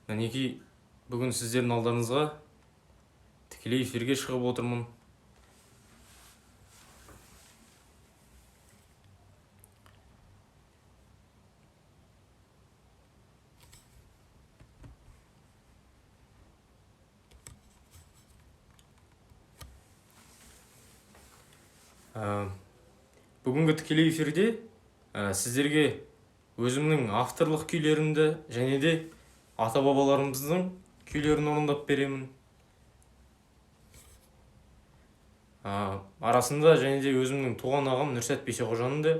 Мінекей бүгін сіздердің алдарыңызға тікелей эфирге шығып отырмын. Бүгінгі тікелей эфирде сіздерге өзімнің авторлық күйлерімді және де ата-бабаларымыздың күйлерін орындап беремін. Арасында және де өзімнің туған ағам Ғаламат Бейсеқожаның да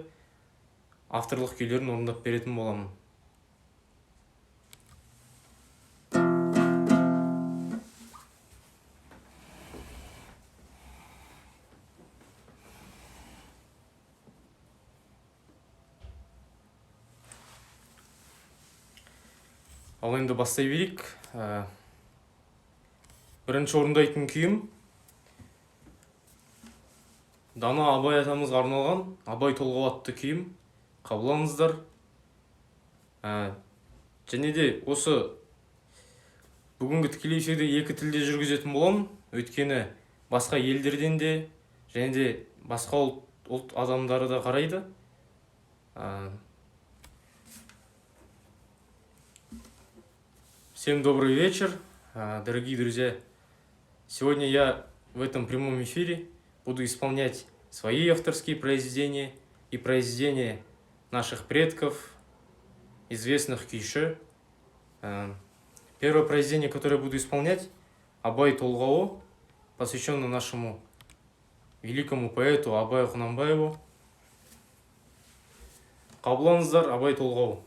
авторлық күйлерін орындап беретін боламын. Ал енді бастай берейік. Бірінші орындайтын күйім дана Абай атамызға арналған Абай толғау атты күйім. Қабыл алыңыздар. Және де осы бүгінгі тікелей эфирді екі тілде жүргізетін боламын. Өйткені басқа елдерден де және де басқа ұлт адамдары да қарайды. Всем добрый вечер, дорогие друзья. Сегодня я в этом прямом эфире буду исполнять свои авторские произведения и произведения наших предков, известных күйші. Первое произведение, которое я буду исполнять, Абай толғауы, посвященное нашему великому поэту Абаю Құнанбаеву. Қабыл алыңыздар, Абай толғауы.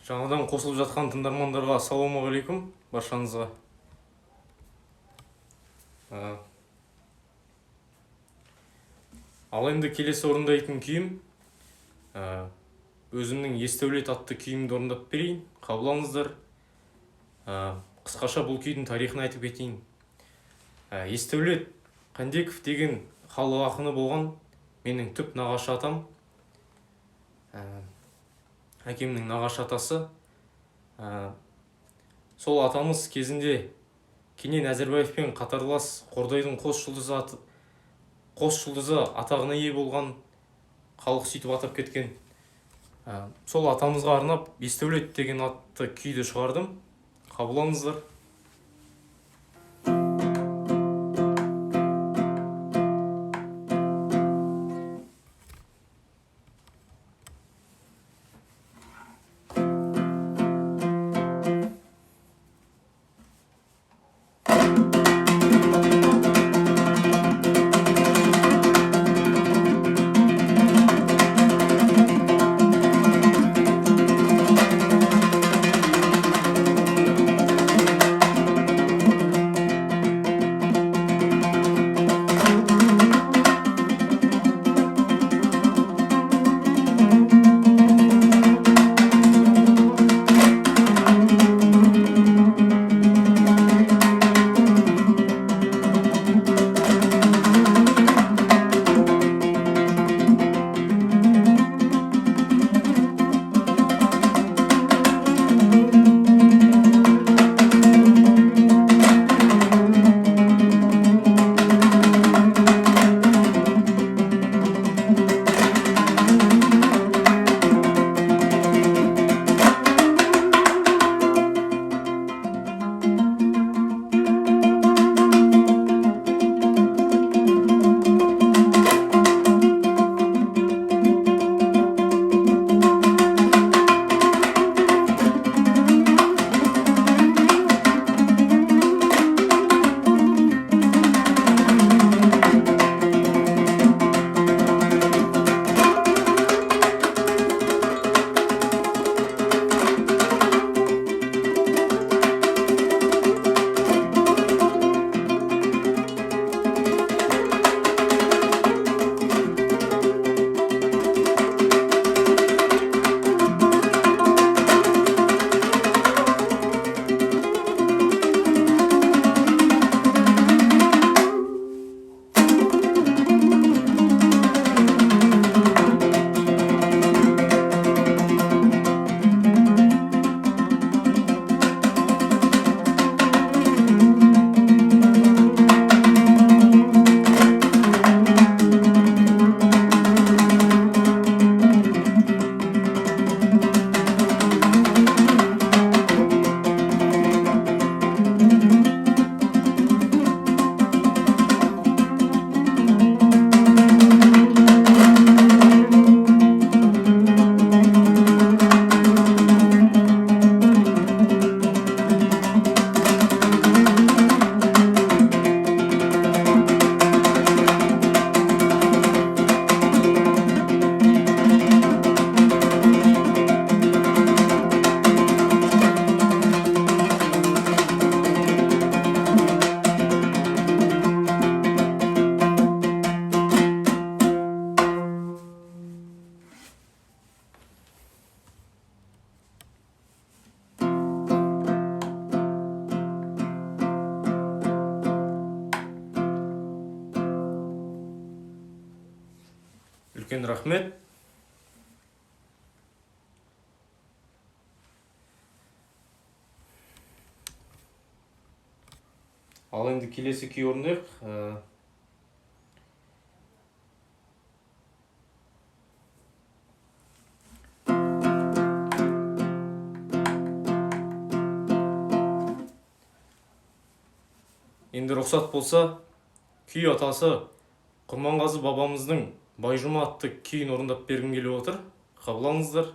Жаңадан қосылып жатқан тыңдармандарға ассалаумағалейкум баршаңызға. Ал енді келесі орындайтын күйім өзімнің Есдәулет атты күйімді орындап берейін. Қабыл алыңыздар. Қысқаша бұл күйдің тарихын айтып кетейін. Есдәулет Қандеков деген халық ақыны болған менің түп нағашы атам. Әкемнің нағашы атасы. Сол атамыз кезінде Кенен Әзірбаевпен қатарлас Қордайдың қос жұлдызы атағына ие болған, халық сөйтіп атап кеткен. Сол атамызға арнап Есдәулет деген атты күйді шығардым. Қабыл алыңыздар. Үлкен рахмет. Ал енді келесі күй орындайық. Енді рұқсат болса, күй атасы Құрманғазы бабамыздың Байжұма атты күйін орындап бергім келіп отыр. Қабыл алыңыздар.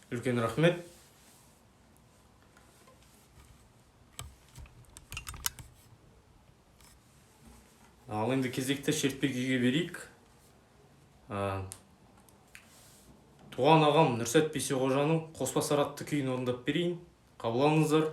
Үлкен рахмет. Ал енді кезекті шертпекеге берейік. Туған ағам Ғаламат Бейсеқожаның Қосбасар атты күйін орындап берейін. Қабыл алыңыздар.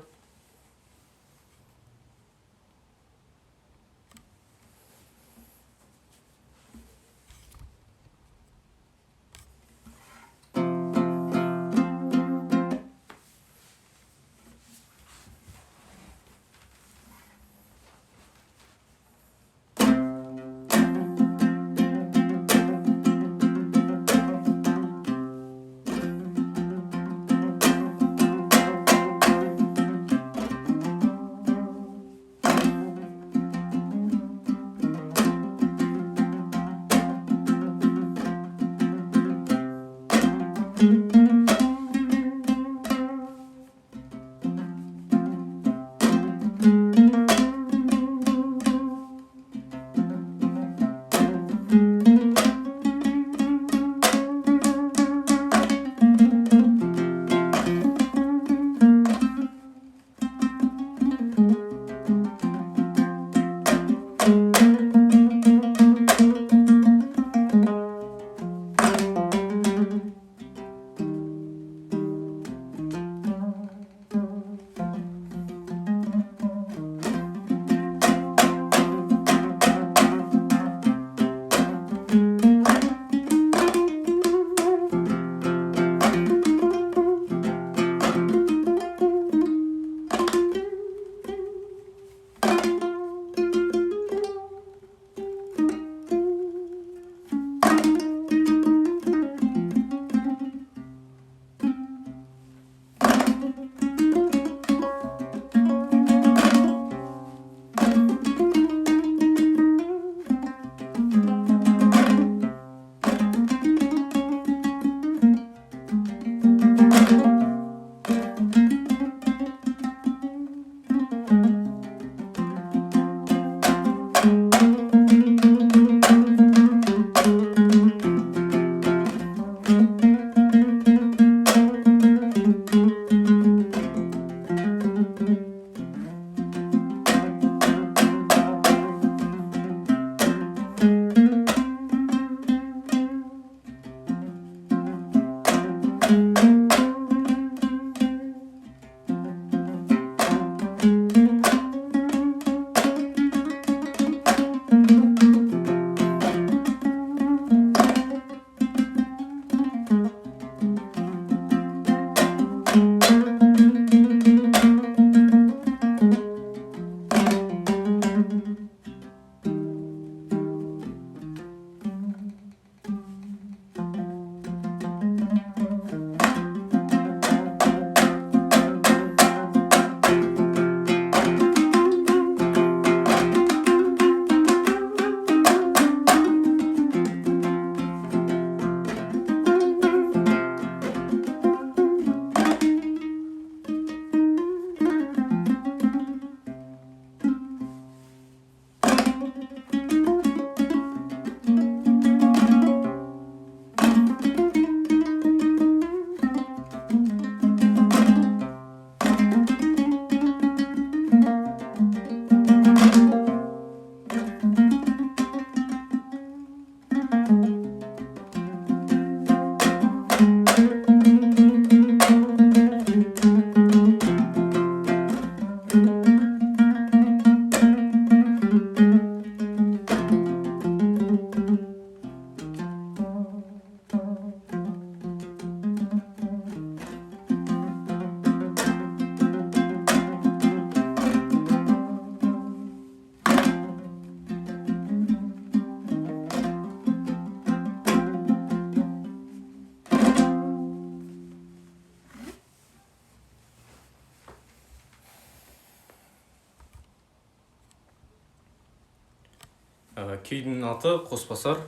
Күйдің аты Қосбасар.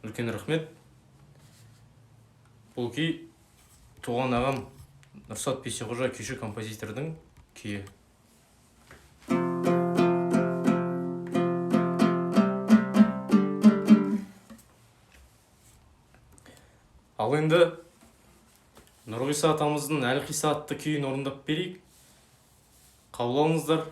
Үлкен рахмет. Бұл күй туған ағам Ғаламат Бейсекожа күйші композитордың күйі. Ал енді Нұрғиса атамыздың Әлқиса атты күйін орындап берейік. Қабыл алыңыздар.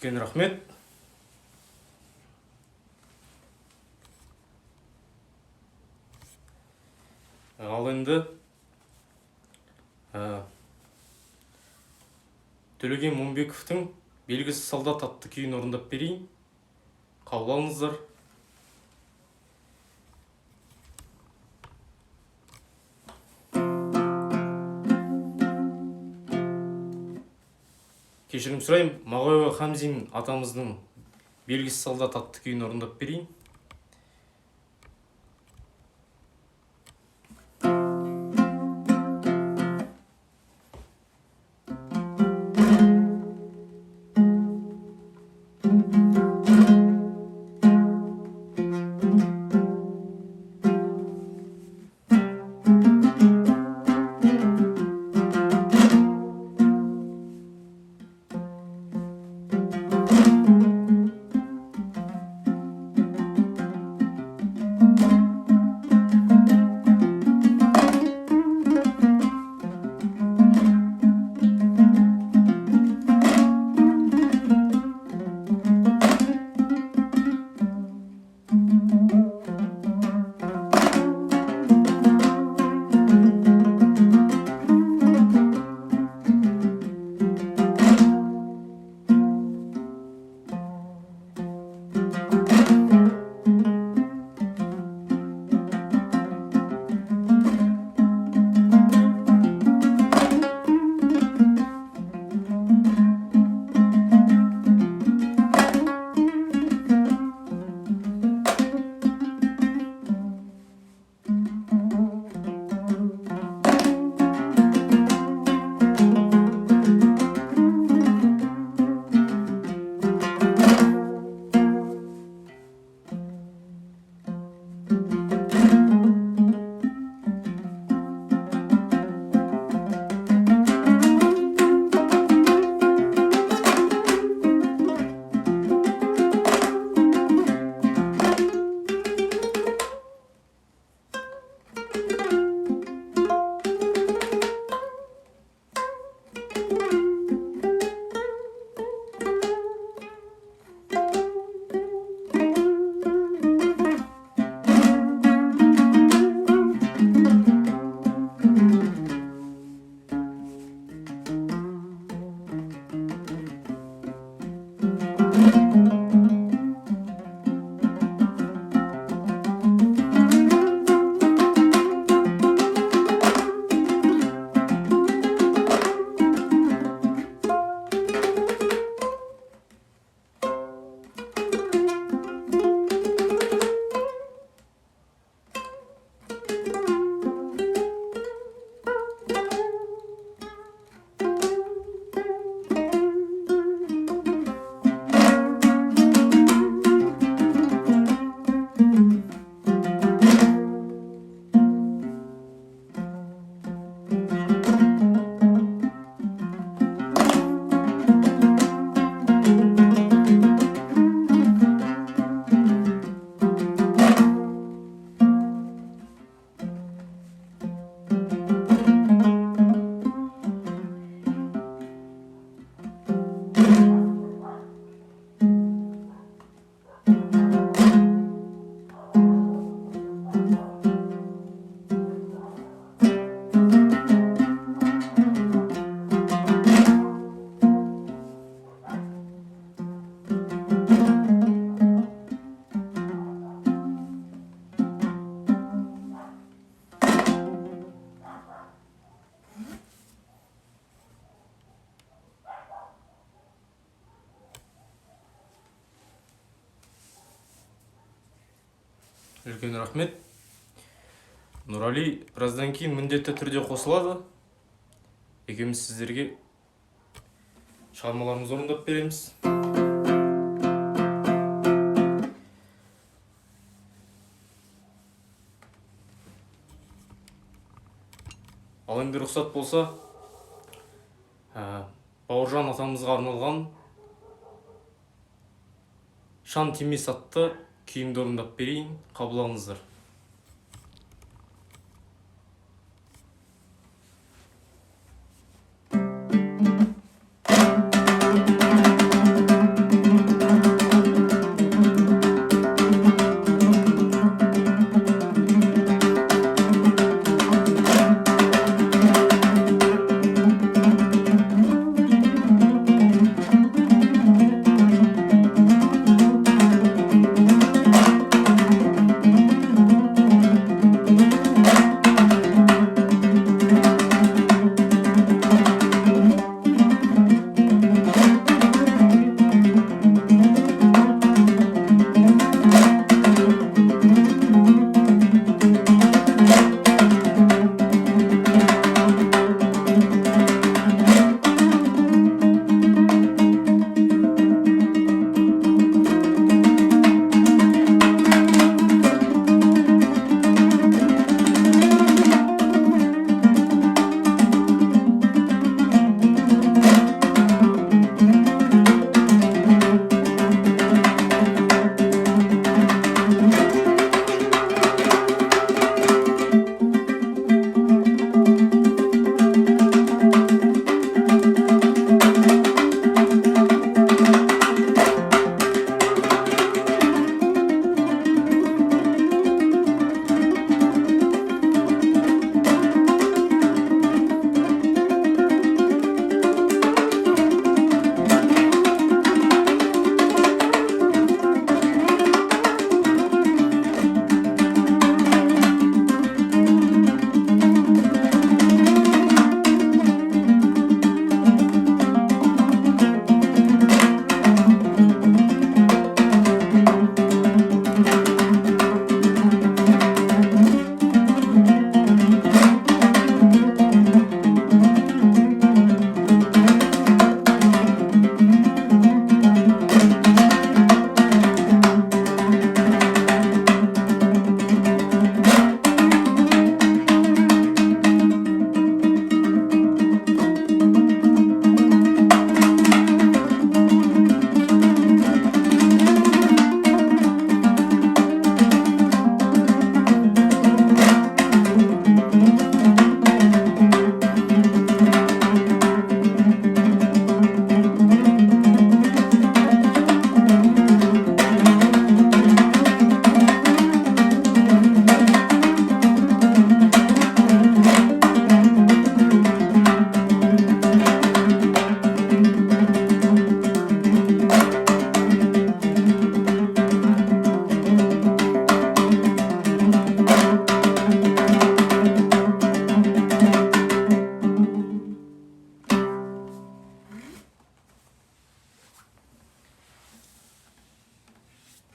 Үлкен рахмет. Ал енді Төлеген Момбековтың белгісіз солдат атты күйін орындап берейін. Қабыл алыңыздар. Кешірім сұрайым, Мағауова Хамзин атамыздың белгісіз солдат атты күйін орындап берейін. Үлкен рахмет. Нұрали біраздан кейін міндетті түрде қосылады. Екеуміз сіздерге шығармаларымызды орындап береміз. Ал енді рұқсат болса, Бауыржан атамызға арналған шан тимес атты күйімді орындап берейін, қабыл алыңыздар.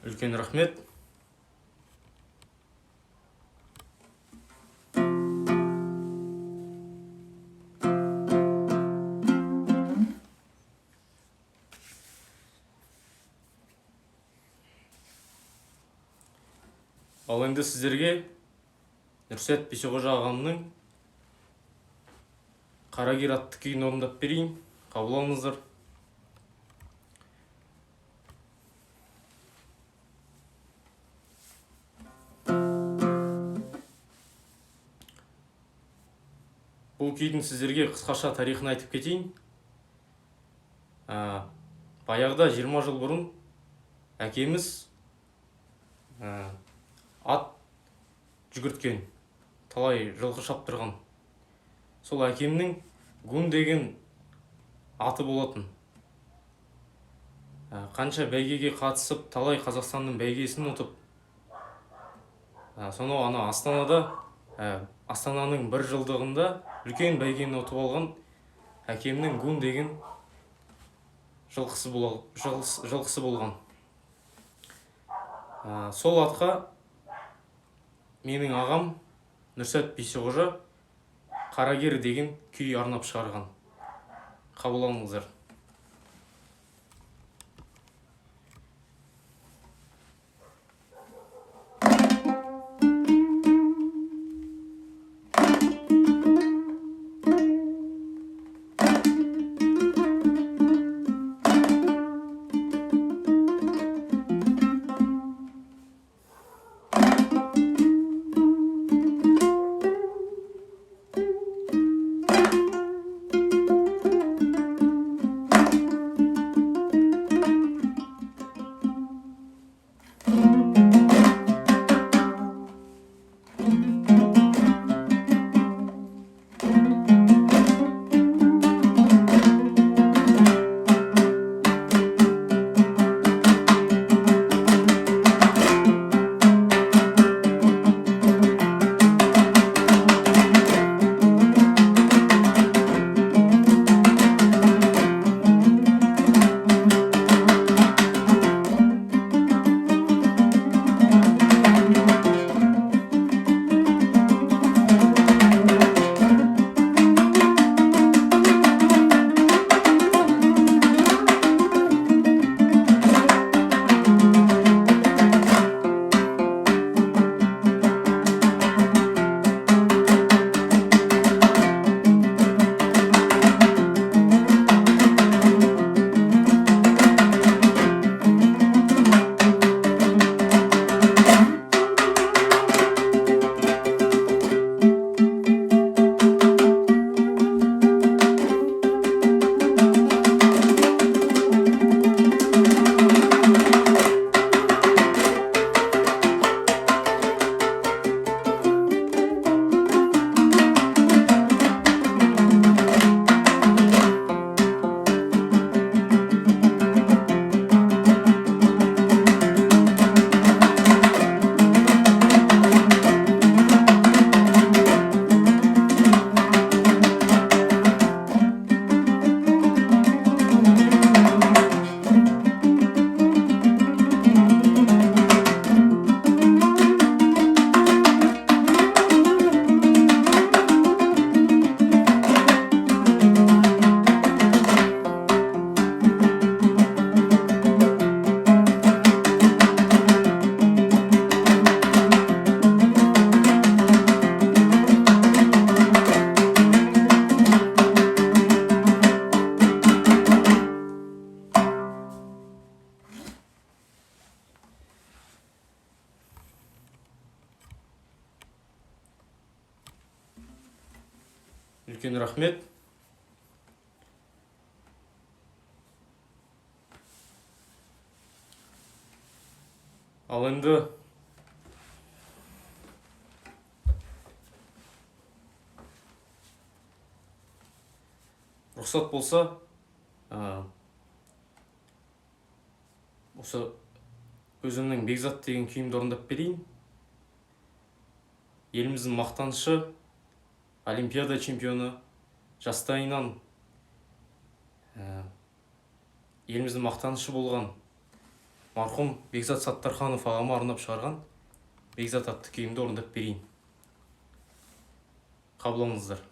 Үлкен рахмет. Ал енді сіздерге Ғаламат Бейсеқожа ағамның Қарагер атты күйін орындап берейін. Қабыл алыңыздар. Бұл күйдің сіздерге қысқаша тарихын айтып кетейін. Баяғыда 20 жыл бұрын әкеміз ат жүгірткен, талай жылқы шаптырған. Сол әкемнің гун деген аты болатын. Қанша бәйгеге қатысып, талай Қазақстанның бәйгесін ұтып, сонау ана Астананың бір жылдығында үлкен бәйгені ұтып алған әкемнің гун деген жылқысы болған. Сол атқа менің ағам Ғаламат Бейсеқожа «Қарагер» деген күй арнап шығарған. Қабыл алыңыздар. Үлкен рахмет. Ал енді рұқсат болса, осы өзімнің «Бекзат» деген күйімді орындап берейін. Еліміздің мақтанышы, Олимпиада чемпионы, жастайынан еліміздің мақтанышы болған марқұм Бекзат Саттарханов ағама арнап шығарған «Бекзат» атты күйімді орындап берейін. Қабыл алыңыздар.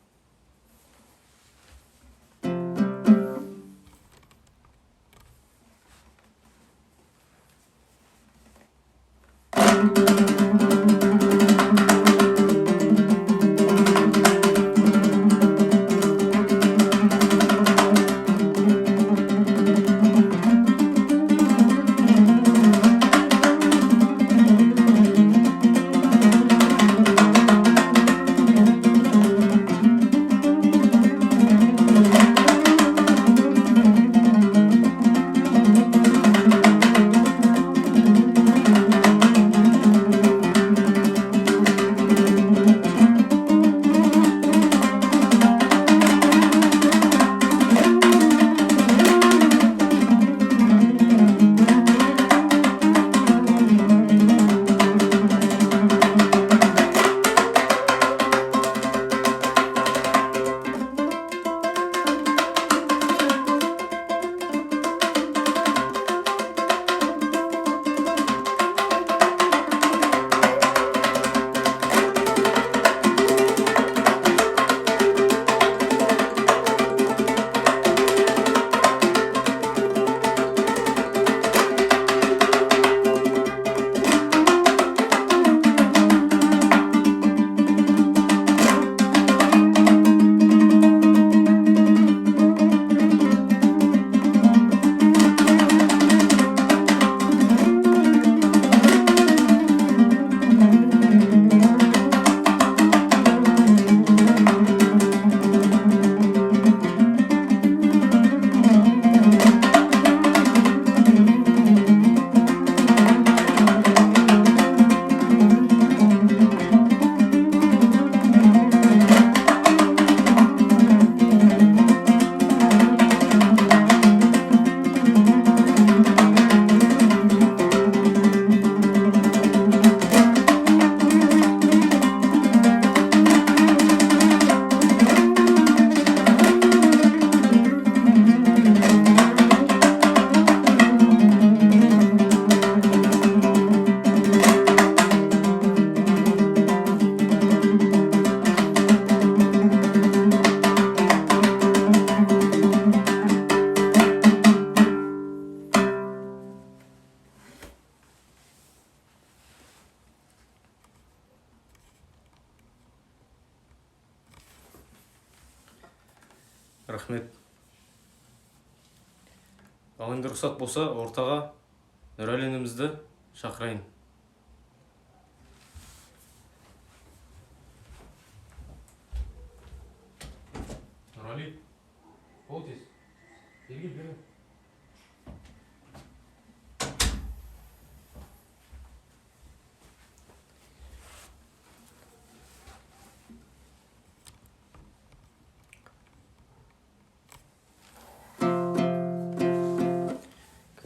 рахмет. Ал енді рұқсат болса, ортаға Нұрәлі інімізді шақырайын. Нұрәлі, ол тез. Елге бері.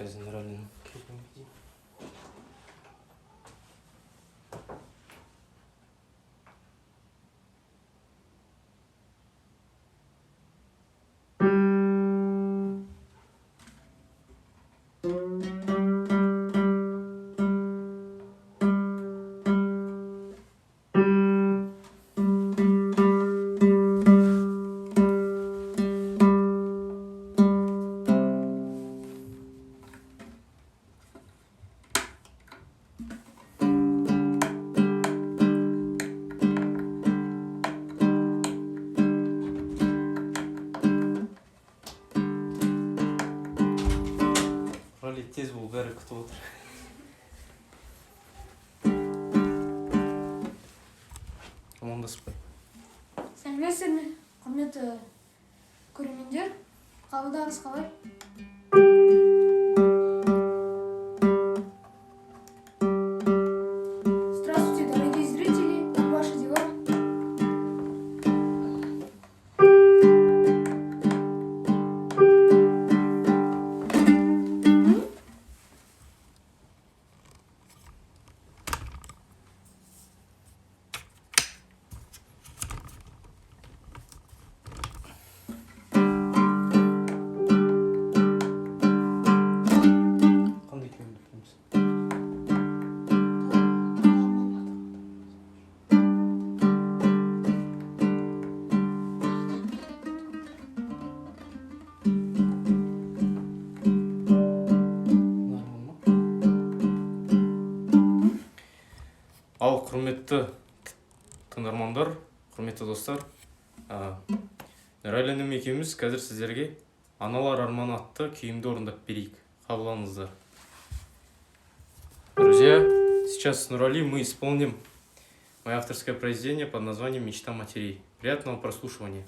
Қазір Нұрәлінің келгенге дейін. Тез бол, бәрі күтіп отыр. Амандаспай. Сәлеметсіздер ме, құрметті көрермендер? Қабылдарыңыз қалай? Здравствуйте, дорогие зрители, как ваши дела? Ал құрметті тыңдармандар, құрметті достар, Нұрәлі інім екеуміз қазір сіздерге «Аналар арманы» атты күйімді орындап берейік. Қабыл алыңыздар. Друзья, сейчас с Нұрәлі мы исполним мое авторское произведение под названием «Мечта матерей». Приятного прослушивания.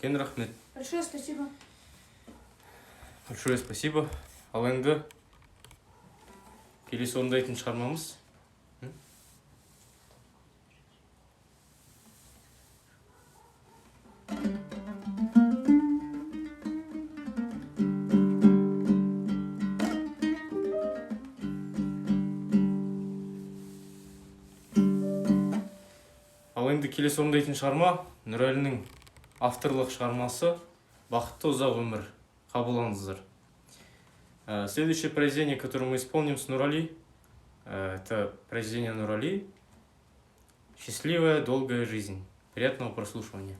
Үлкен рахмет. Большое спасибо. Большое спасибо. Ал енді келесі орындайтын шығармамыз. Ал енді келесі орындайтын шығарма Нұрәлінің авторлық шығармасы «Бақытты ұзақ өмір». Қабыл алыңыздар. Следующее произведение, которое мы исполним с Нурали, это произведение Нурали «Счастливая долгая жизнь». Приятного прослушивания.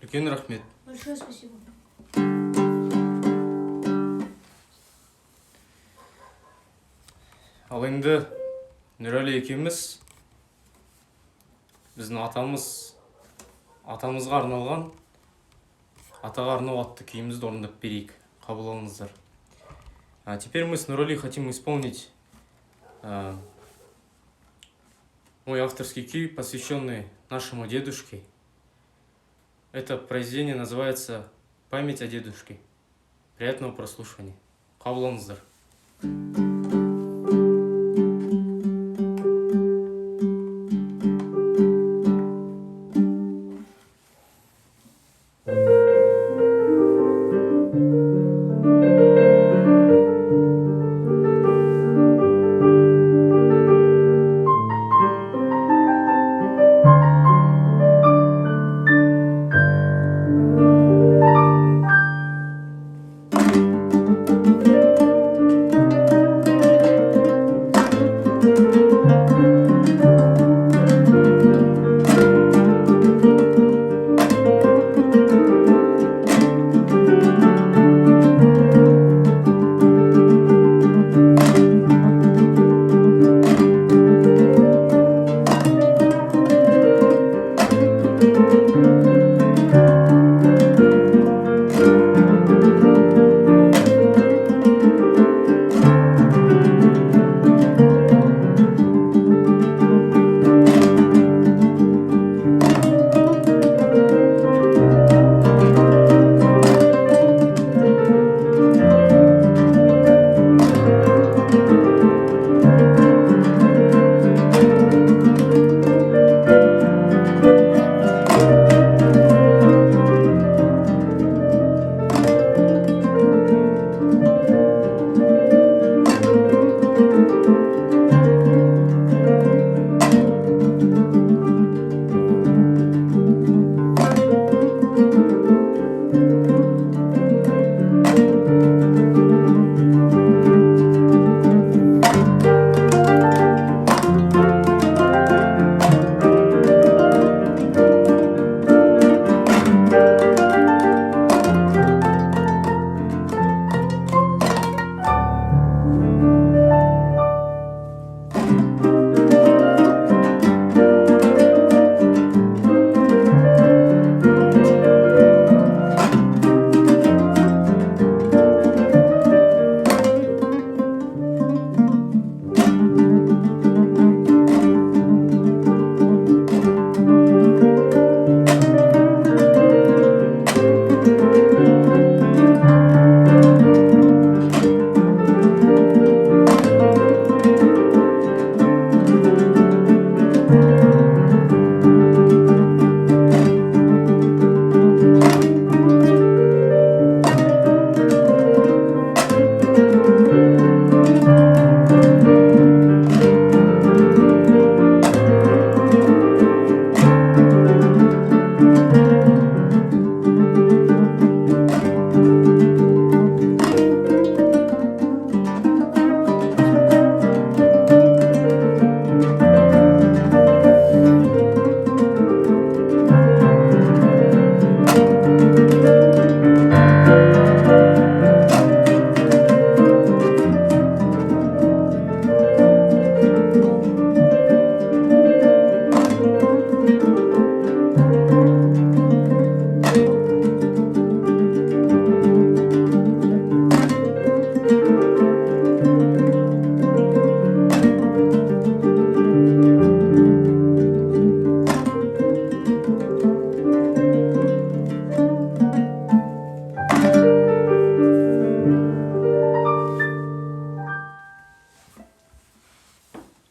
Үлкен рахмет. Большое спасибо. Ал енді Нұрәлі екеуміз біздің атамызға арналған атаға арнау атты күйімізді орындап берейік. Қабыл алыңыздар. Теперь мы с Нурали хотим исполнить мой авторский күй, посвященный нашему дедушке. Это произведение называется «Память о дедушке». Приятного прослушивания. Қабыл алыңыздар.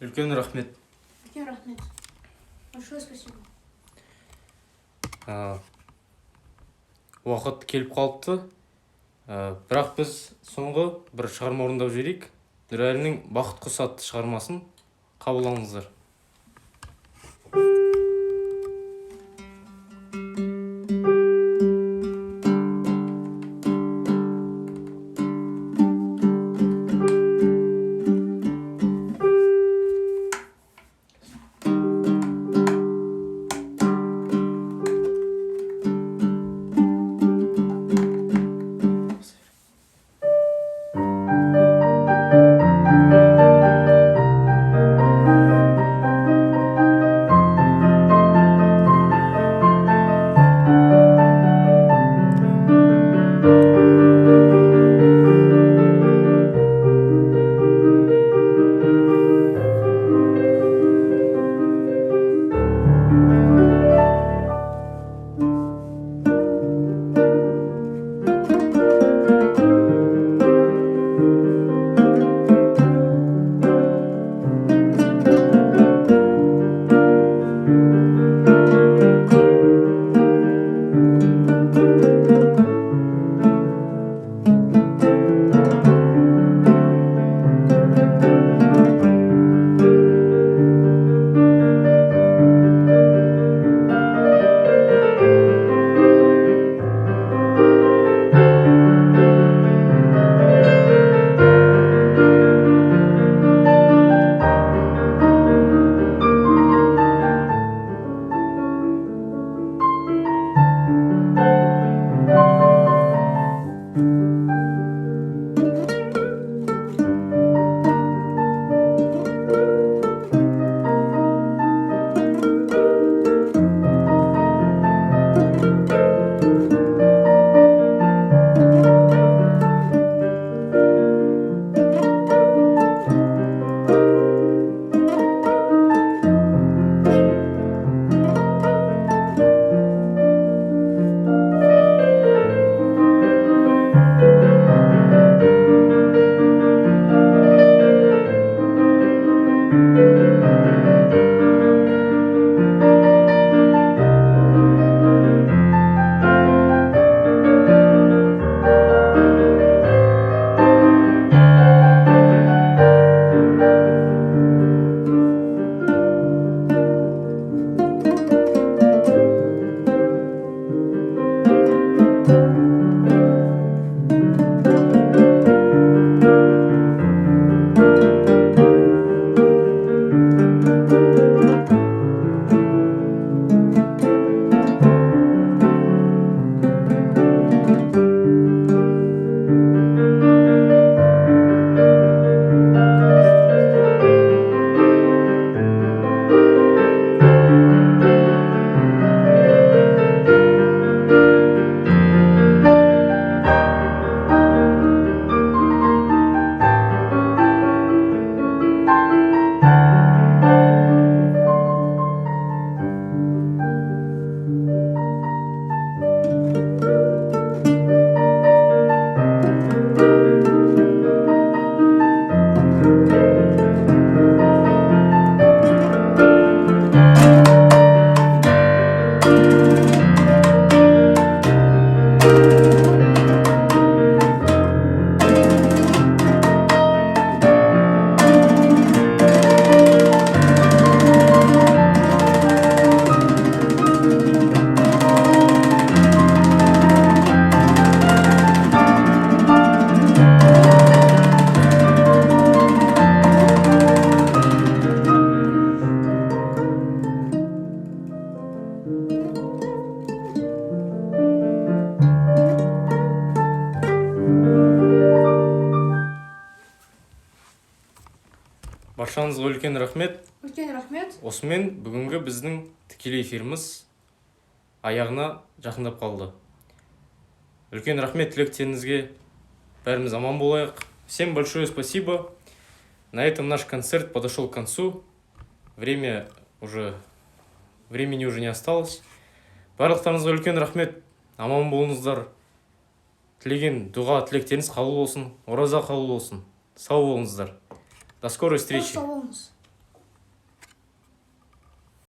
Үлкен рахмет. Үлкен рахмет. Большое спасибо. Уақыт келіп қалыпты. Бірақ біз соңғы бір шығарма орындап жіберейік. Дүрәлінің бақыт құсы атты шығармасын қабылдаңыздар. Баршаңызға үлкен рахмет. Үлкен рахмет. Осымен бүгінгі біздің тікелей эфиріміз аяғына жақындап қалды. Үлкен рахмет тілектеріңізге. Бәріміз аман болайық. Всем большое спасибо. На этом наш концерт подошел к концу. Времени уже не осталось. Барлықтарыңызға үлкен рахмет. Аман болыңыздар. Тілеген дұға тілектеріңіз қабыл болсын, ораза қабыл болсын. Сау болыңыздар. До скорой встречи.